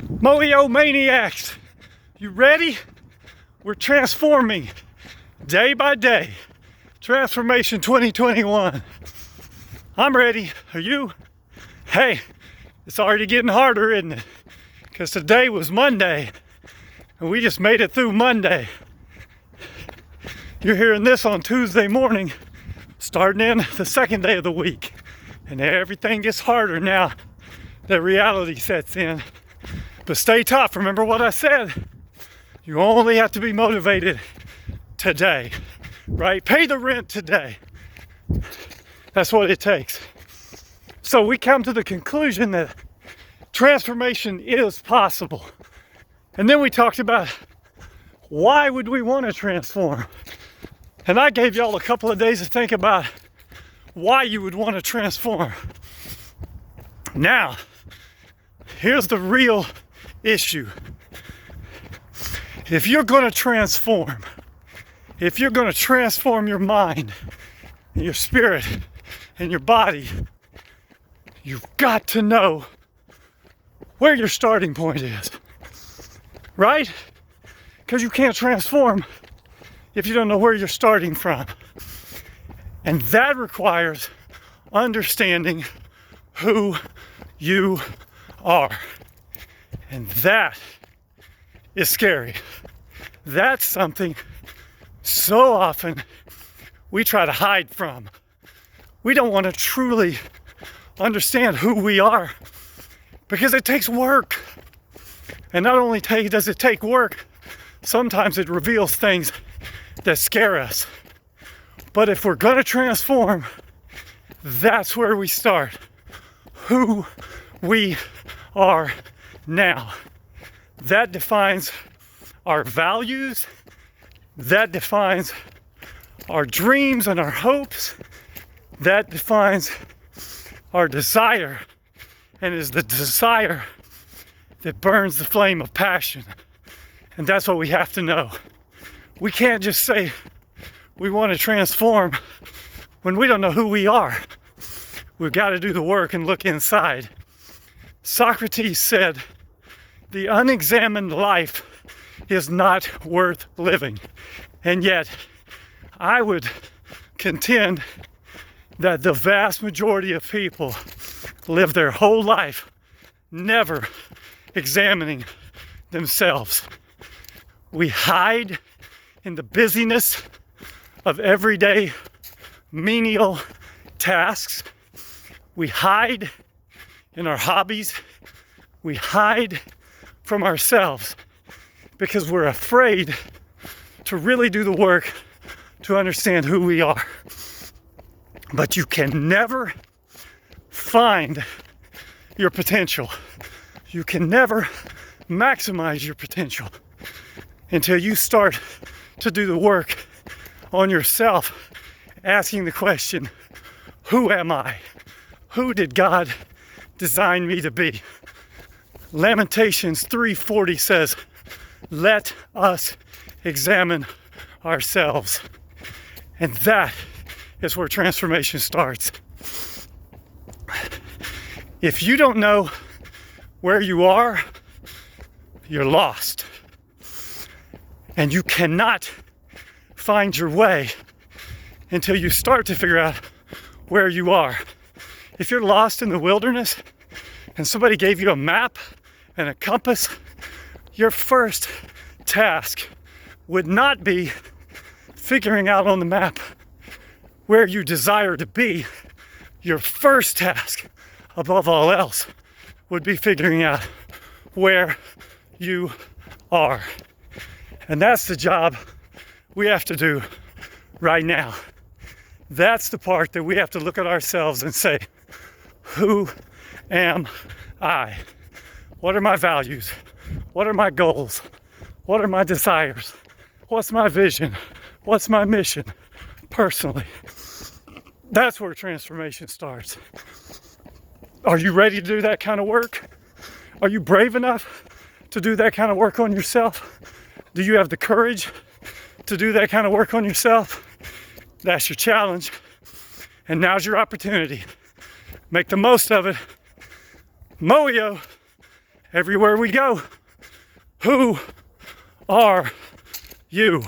Moyo maniacs, you ready? We're transforming day by day. Transformation 2021. I'm ready. Are you? Hey, it's already getting harder, isn't it? Because today was Monday, and we just made it through Monday. You're hearing this on Tuesday morning, starting in the second day of the week. And everything gets harder now that reality sets in. But stay tough. Remember what I said. You only have to be motivated today, right? Pay the rent today. That's what it takes. So we come to the conclusion that transformation is possible. And then we talked about why would we want to transform? And I gave y'all a couple of days to think about why you would want to transform. Now, here's the real issue. If you're going to transform, if you're going to transform your mind, and your spirit, and your body, you've got to know where your starting point is, right? Because you can't transform if you don't know where you're starting from. And that requires understanding who you are. And that is scary. That's something so often we try to hide from. We don't want to truly understand who we are because it takes work. And not only does it take work, sometimes it reveals things that scare us. But if we're going to transform, that's where we start. Who we are now. That defines our values. That defines our dreams and our hopes. That defines our desire. And is the desire that burns the flame of passion. And that's what we have to know. We can't just say we want to transform when we don't know who we are. We've got to do the work and look inside. Socrates said, the unexamined life is not worth living. And yet, I would contend that the vast majority of people live their whole life never examining themselves. We hide in the busyness of everyday menial tasks. We hide in our hobbies. We hide from ourselves because we're afraid to really do the work to understand who we are. But you can never find your potential. You can never maximize your potential until you start to do the work on yourself, asking the question, who am I? Who did God design me to be? Lamentations 3:40 says, let us examine ourselves. And that is where transformation starts. If you don't know where you are, you're lost. And you cannot find your way until you start to figure out where you are. If you're lost in the wilderness and somebody gave you a map and a compass, your first task would not be figuring out on the map where you desire to be. Your first task, above all else, would be figuring out where you are. And that's the job we have to do right now. That's the part that we have to look at ourselves and say, who am I? What are my values? What are my goals? What are my desires? What's my vision? What's my mission personally? That's where transformation starts. Are you ready to do that kind of work? Are you brave enough to do that kind of work on yourself? Do you have the courage to do that kind of work on yourself? That's your challenge. And now's your opportunity. Make the most of it. Moyo everywhere we go. Who are you?